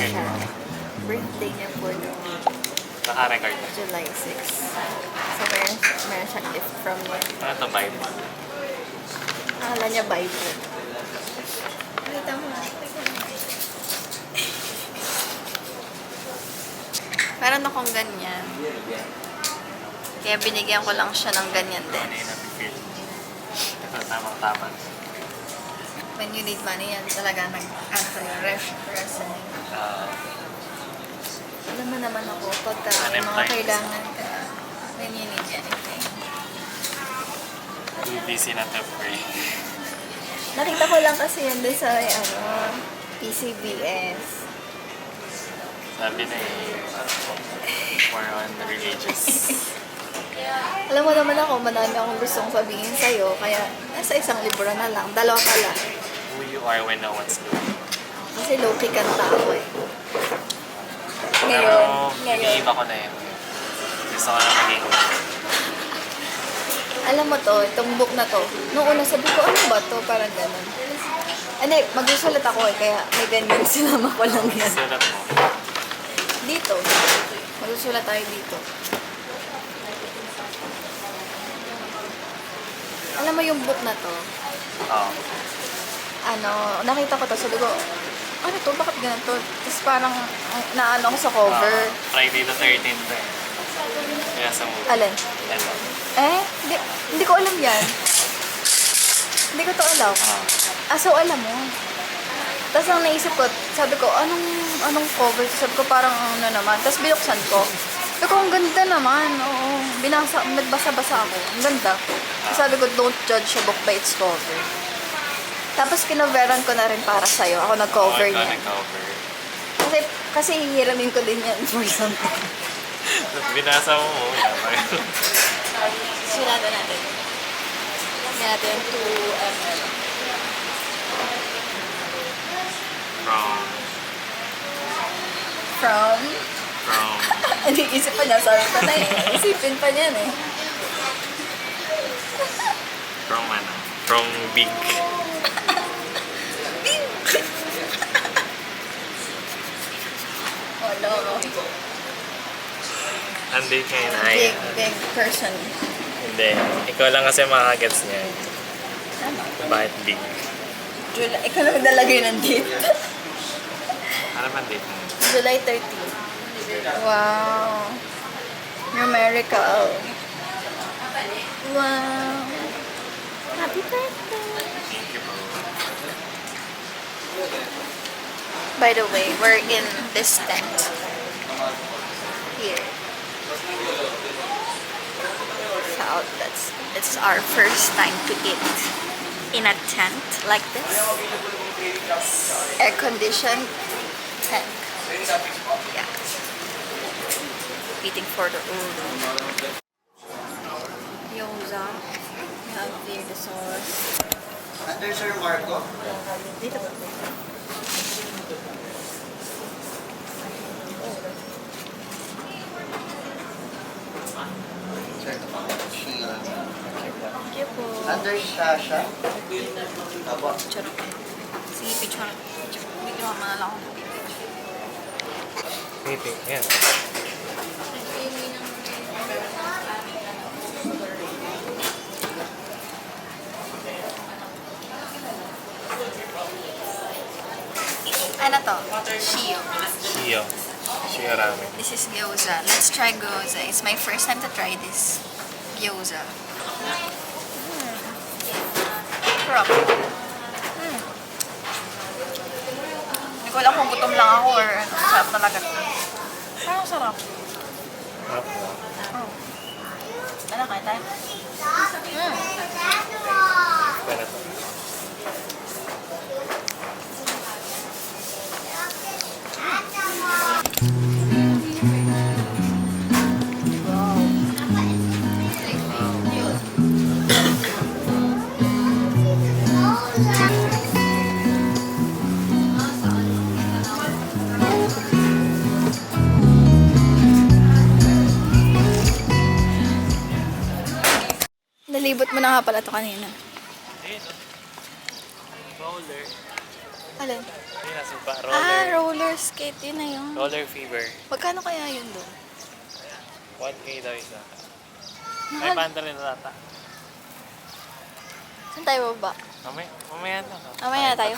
siya. Birthday niya po noong Naka-record na. July 6. So, meron siyang gift from me. Ano to, Bible? Akala niya Bible. Nakita mo nga. Meron akong ganyan. Kaya binigyan ko lang siya ng ganyan din. Ano yung napipil? Ito, tamang-tama. When you need money, yan talaga nag-ano sa'yo, resonate. Alam mo naman ako, pagka may mga kailangan ka, when you need anything. Too busy na to pray. Nakita ko lang kasi yan din sa, PCBS. Sabi na more on religious. Alam mo naman ako, madami akong gustong sabihin sa'yo, kaya nasa isang libro na lang, dalawa pala. Who you are when no one's looking. Kasi low-key kang tao eh. Pero, Ngayon. iniiba ko na yun. Gusto ko na maging Alam mo to, itong book na to, nung una sabi ko, ano ba to? Parang ganun. Ano, magsusulat ako eh, kaya may ganyan sinama ko lang yan. sulat mo. Dito. Magsusulat tayo dito. Alam mo yung book na to, Oo. nakita ko to, sabi ko, ano to, bakit ganito? Tapos parang, naano ko sa cover. Friday the 13th eh. Kaya sa movie. Alin? Ito. Hindi ko alam yan. Hindi ko to alam. So alam mo. Tapos ang naisip ko, sabi ko, anong cover? Sabi ko, parang ano naman. Tapos binuksan ko. Sabi ko, ang ganda naman. Oo. Nagbasa-basa ako. Ang ganda. Sabi ko, don't judge a book by its cover. Tapos kinoveran ko na rin para sa'yo. Ako nag-cover niya. Nag-cover. Kasi hihiramin ko din yan for something. Binasa mo. Sulatan natin. Tingnan natin yung 2 ml. From? Hindi, isip pa niya. Sabi pa na eh. Isipin pa niyan eh. From big. Oh no. Hindi kayo na ay. Big person. Hindi. Ikaw lang kasi makakagets niya. Ano? Bakit big? July. Ikaw lang nalagay ng date. Ano ba date mo? July 13. Wow. Numerical. Wow. Happy birthday. Thank you, bro. By the way, we're in this tent. Here. So it's our first time to eat in a tent like this. Air-conditioned tent. Yeah. Waiting for the ulo. Gyoza. We have here the sauce. Under Sir Marco? Dito ba? Sir, ito pa. Sheila. Thank you po. Under Shasha? Apo. Picture ako. Sige, picture. Video ka lang ako. Wait, yan. Ano to? Shio. Shio ramen. This is gyoza. Let's try gyoza. It's my first time to try this. Gyoza. Sarap. Hindi ko alam kung gutom lang ako or ano. Sarap talaga. Parang sarap. Oh. Ano, kain tayo? Ano to? Nalibot mo na nga pala ito kanina. Bawal roller. Alin? Hindi na sumpa. Ah, Roller. roller skate. Yun na yun. Roller fever. Magkano kaya yun doon? 1K daw isa. Mahal. 500 rin ata. Saan tayo baba? Mamaya na. Mamaya na tayo.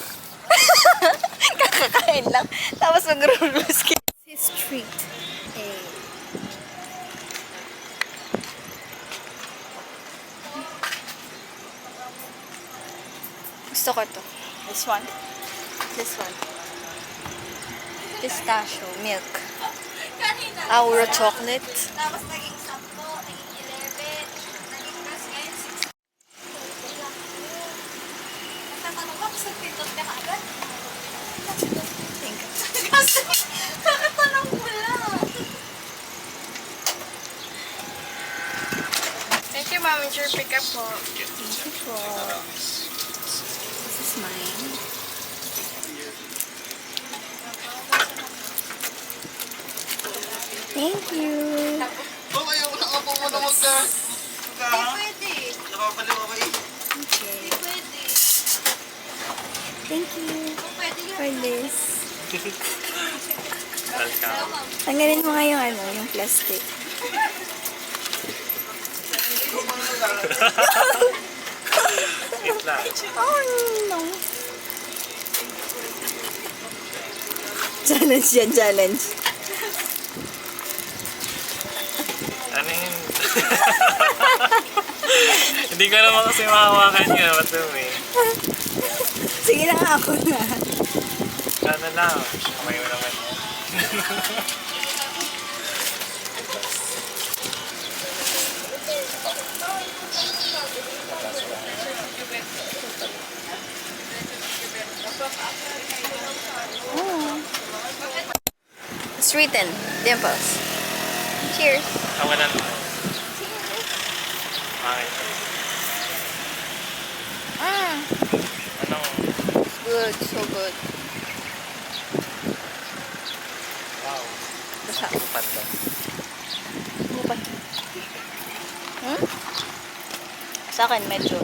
Kakakain lang. Tapos mag-roller skate. This street. Eh. Gusto ko to. This one. This one. Pistachio milk. Aura chocolate. Tapos naging 10, naging 11, naging plus ngayon 6. Nagtatanong ako sa pindot ka agad. Thank you. Kasi, kakatanong ko lang. Thank you, Mom. It's your pickup po. Thank you po. This is mine. Thank you. Oh, ayaw na ako muna magka. Hindi pwede. Nakapaliw ako eh. Okay. Hindi pwede. Thank you Kung pwede yun. for this. Welcome. Tanggalin mo nga yung ano, yung plastic. Wait lang. Oh no. Challenge yan, challenge. Ano yun? Hindi ko naman kasi mahawakan yun. Matumi. Sige na nga, ako na. Ano lang. Kamay mo naman. Oh. It's written, Dimples. Cheers. Tawa na naman. Bakit? Mm. Anong? Good, so good. Wow. Basa. Upan daw. Bupan. Hmm? Sa akin, medyo.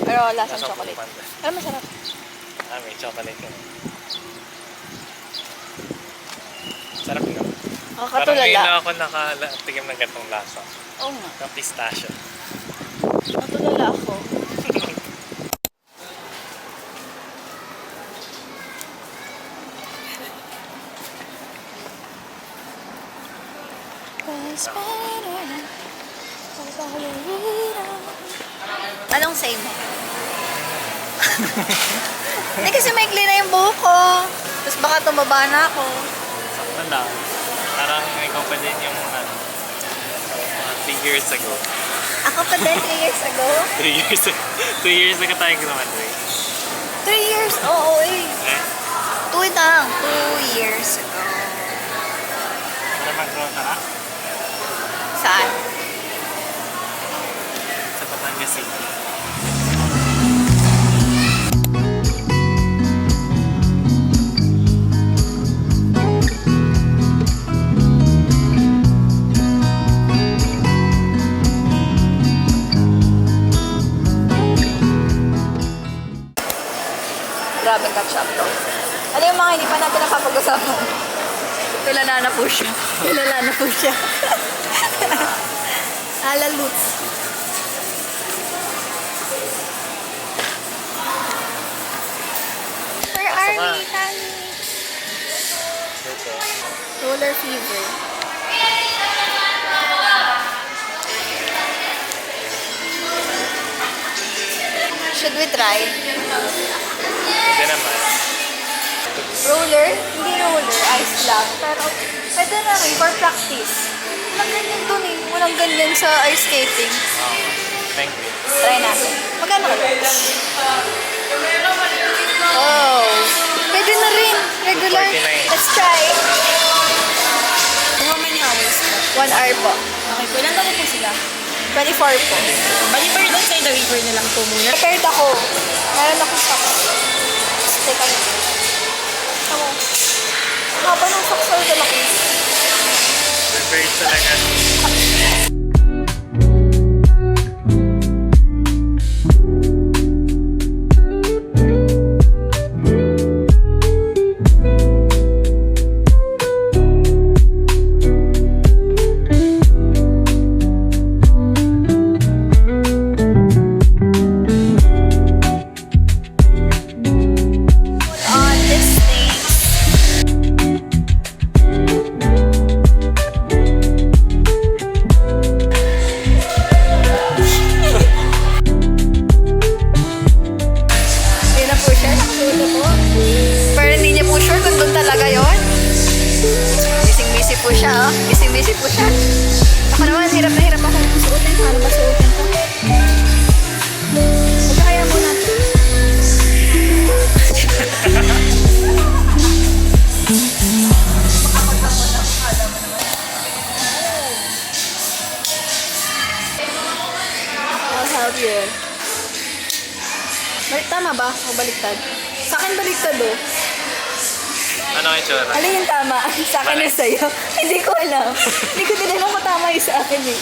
Pero lasang Nasa chocolate. upan daw. Pero masarap. Ah, may chocolate ka. Sarap nga. Parang ngayon Nakakatulala. na ako nakatigim ng gatong lasa. Oo nga. Ng pistachio. Nakatulala ako. Anong say mo? Hindi kasi maikli na yung buhok ko. Tapos baka tumaba na ako. Sakto lang. Parang ikaw pa din yung ano, mga 3 years ago. Ako pa din 3 years ago. 3 years ago. 2 years ago tayo graduate. 3 years? Oo, eh. Eh, 2 lang. 2 years ago. para mag-grow ka na Saan? sa Batangas City. Grabe catch up to. Ano yung mga hindi pa natin nakapag-usapan? Tulala na po siya. Tulala na po siya. Alalut. Where are we, Tani? Dito. Roller fever. Should we try? Hindi naman. Roller? Hindi roller, ice lang. Pero pwede na rin for practice. Walang ganyan dun eh. Walang ganyan sa ice skating. Thank you. Try natin. Magkano kaya? Oh. Pwede na rin. Regular. 49. Let's try. How many hours po? 1 hour po. Okay po. Ilan taon po sila? 24 po. Bali pa rin outside the river na lang po muna. Prepared ako. Meron akong socks. Teka lang. Ako. Ang haba ng socks na dala ko. Prepared talaga. po siya, oh. Busy po siya. Ako naman, hirap na hirap akong suotin. Paano ba suotin ko? Magkakaya muna. I'll help you. Tama ba? O baliktad? Sa akin baliktad, oh. Ano ang itsura? Alin yung tama? Sa akin yung sa'yo? Hindi ko alam. Hindi ko din alam kung tama yung sa akin eh.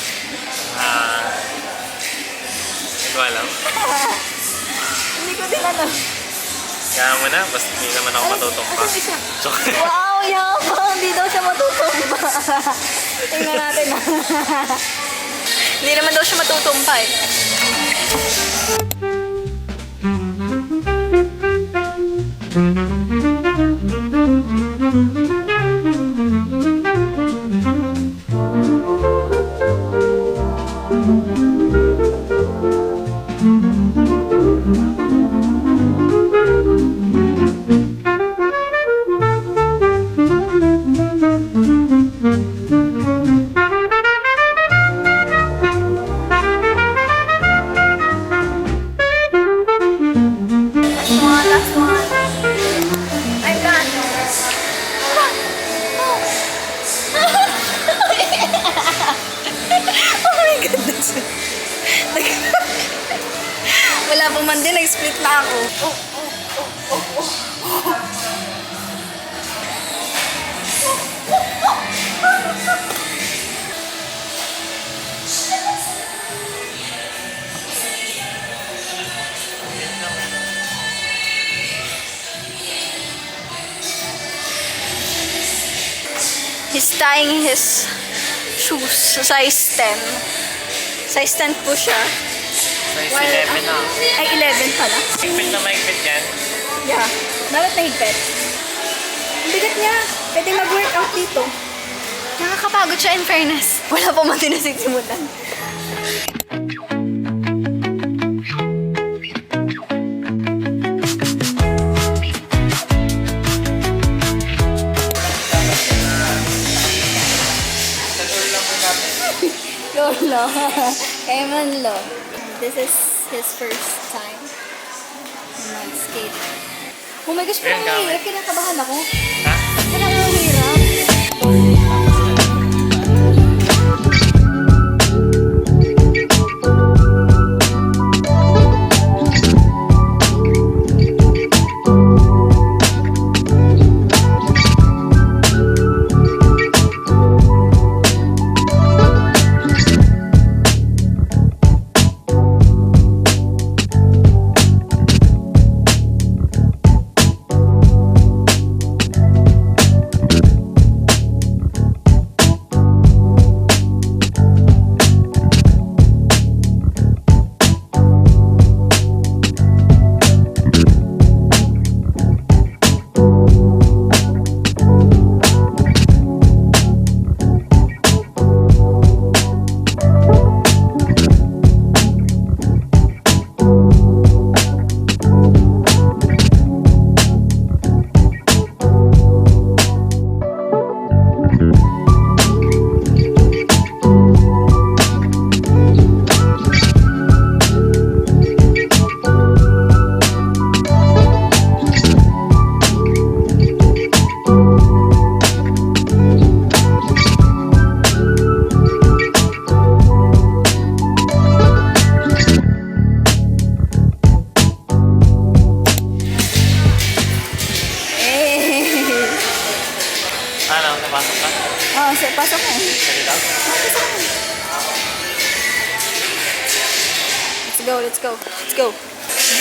Hindi ko alam. Hindi ko din alam. Kaya mo na, basta hindi naman ako matutumpa. Asan isa? Joke. Wow, yabang! Hindi daw siya matutumpa. Tingnan natin na. Hindi naman daw siya matutumpa eh. Last one. I'm done. Oh my goodness. Wala pong man din, nag-split na ako. He's tying his shoes sa size 10. Size 10 po siya. Size 11 na. Ay, 11 pala. Higpit na mahigpit yan. Yeah. Dapat nahigpit. Ang bigat niya. Pwede mag-workout dito. Nakakapagod siya in fairness. Wala pa man din nasisimulan. Lolo. Kay man lo. This is his first time mag-skate. Oh my gosh, parang Ayan, mahirap. Kinakabahan ako. Ha? Parang mahirap. Napasok ka? Oo, pasok na. Salita? Let's go. V.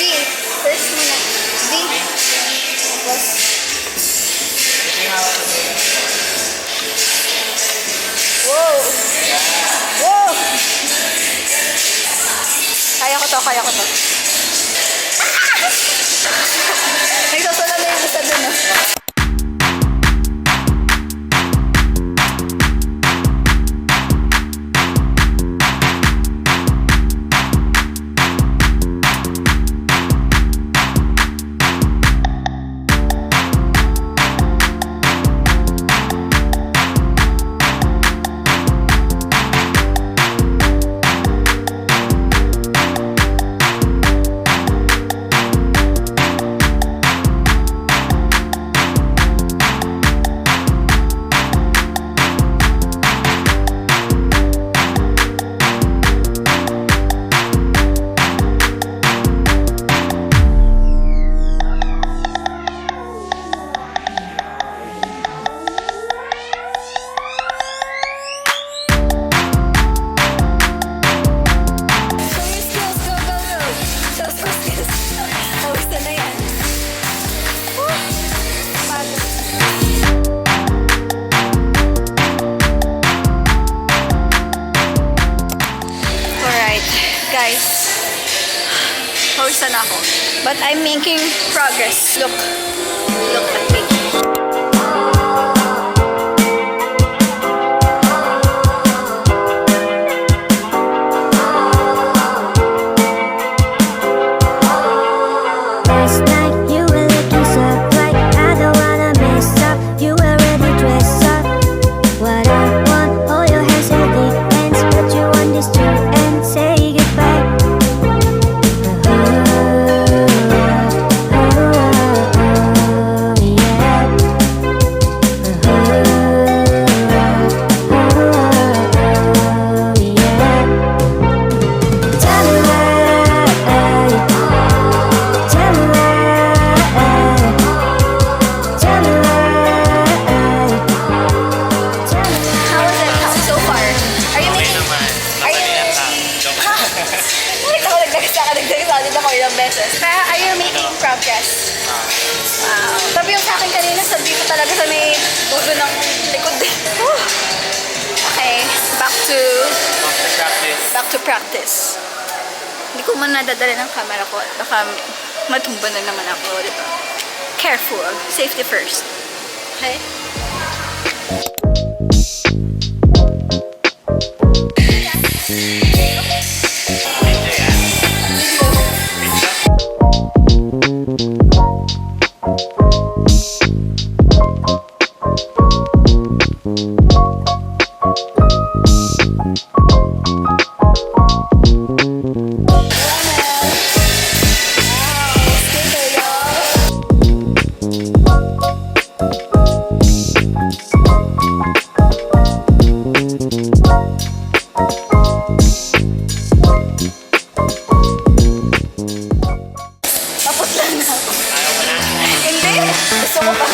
First muna. V. Tapos. Wow. Kaya ko to. Nagsasala na yung isa dun, no? But I'm making progress. Look at me. Last night you were looking so bright. I don't wanna mess up. You were ready dressed up. What I want, hold your hands at the ends, but you want this to end. Say goodbye. How was it? How so far? Are you Okay making... naman. Are you... Napalian lang. Joke. Nakita ko nagdagdag ako ilang beses. Pero are you making progress? Wow. Sabi yung sa akin kanina, sabi ko talaga sa may dulo ng likod. Whew. Okay, back to practice. Hindi ko man nadadala ng camera ko. Baka matumba na naman ako, di ba? Careful. Safety first. Okay? Enjoy yan. Maputla na ako. Ayaw mo na. Hindi. Gusto ko pa.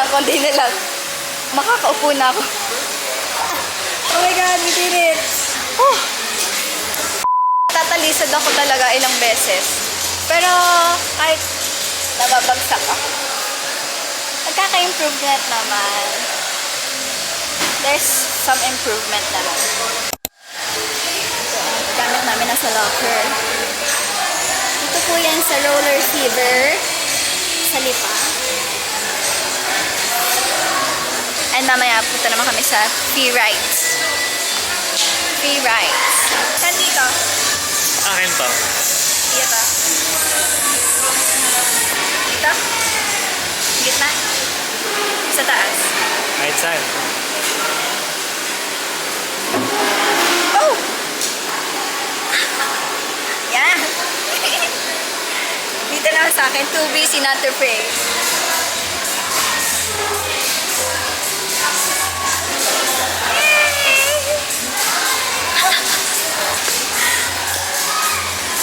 Konti na lang. Makakaupo na ako. Oh my God, we did it. Oh. Tatalisod ako talaga ilang beses. Pero kahit nababagsak ako, nagkaka-improvement naman. There's some improvement naman. So, gamit namin nasa locker. Ito po yan sa roller fever sa Lipa. And mamaya punta naman kami sa free rides. Free rides. Saan dito? Akin to. Dito. Dito? Gitna? Sa taas? Kahit saan. Oh! Yeah! Dito na sa akin, too busy not to pray.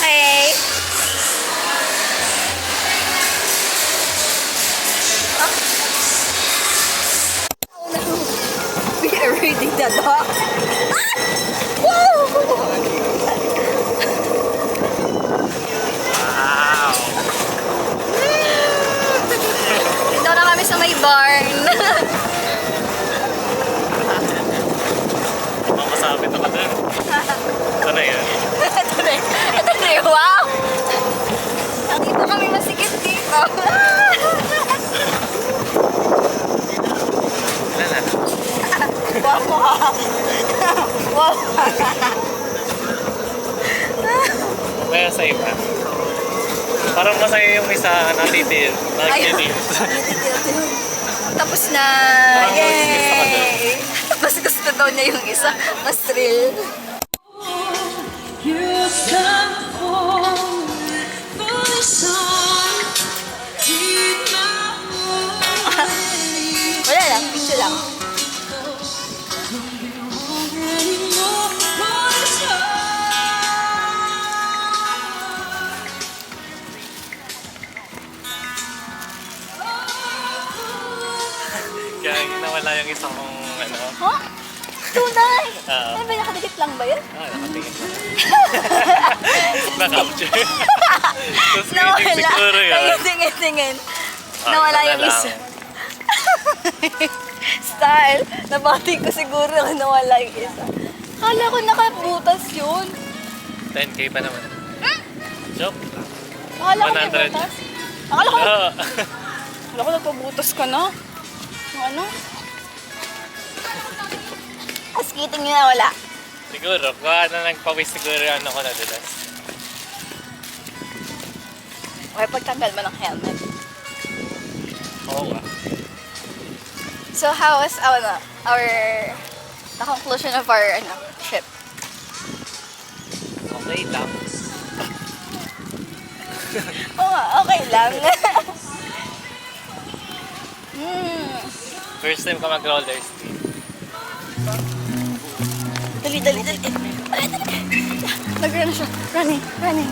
Hey! Oh no! We are reading the dock. Whoa! Wow! barn. Mapasabit ako dun. Ito na yan. Ito na yun. Ito na yun. Wow! Nakita kami masikip dito. Ilan na? Wow! Wow! Kaya sa iba. Parang masaya yung isa natitil. Ayun. Nagtitil. Tapos na. Parang gusto ko dun. Yay! Tapos gusto daw niya yung isa. Mas thrill. Wala lang. Picture lang. Kaya nawala yung isang kong ano. Huh? Tunay! Oo. Ano ba, nakadikit lang ba yun? Nakatingin ko. Na-capture. Tapos kiting siguro yun. Tingin. Ah, Nawala ito na yung lang. isa. Style. Nabati ko siguro na nawala yung isa. Kala ko nakabutas yun. 10k pa naman. Joke. Akala ko 100. nakabutas. Akala ko, Oo. akala ko nagpabutas ka na. Yung ano? Skating nyo na wala. Siguro. Kung ano nagpawis siguro yung ano ko na dulas. Okay, pagtanggal mo ng helmet. Oo nga. So how was the conclusion of our trip? Okay lang. Oo nga, okay lang. First time ko mag-roller skate. Dali. Nag-run siya. Running.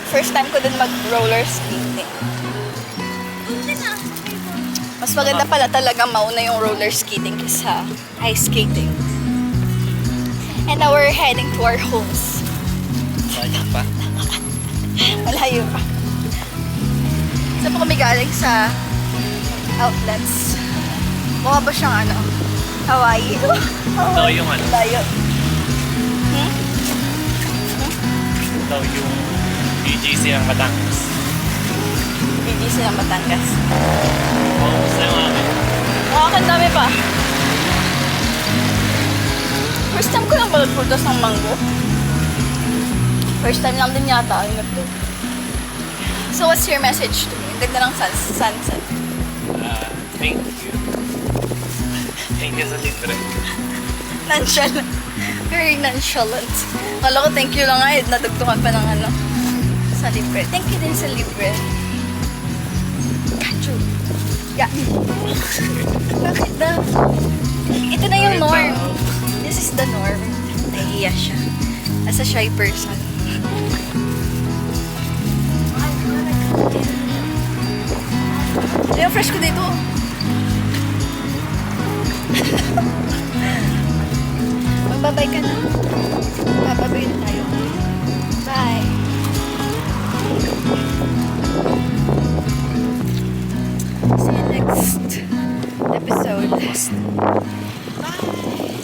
First time ko din mag-roller skating. Mas maganda pala talaga mauna yung roller skating kaysa ice skating. And now we're heading to our homes. Banyak pa. Malayo pa. Saan po kami galing sa outlets? Mukha ba siyang Hawaii? Ito yung ano. Layo. Ito yung BGC ng Batangas. BGC ng Batangas. Oo, gusto yung akin. Ang dami pa. First time ko lang balot-prutas ng mango. First time lang din yata. So what's your message to me? Ang ganda ng sunset. Thank you. Thank you sa libre. Nonchalant. Very nonchalant. Kala ko thank you lang nga. Nadugtungan pa ng sa libre. Thank you din sa libre. Kachu. Yeah. Bakit daw? Ito na yung norm. This is the norm. Nahiya siya. As a shy person. Yung fresh ko dito. Magbabay ka na. Bababay na tayo. Bye. See you next episode. Bye.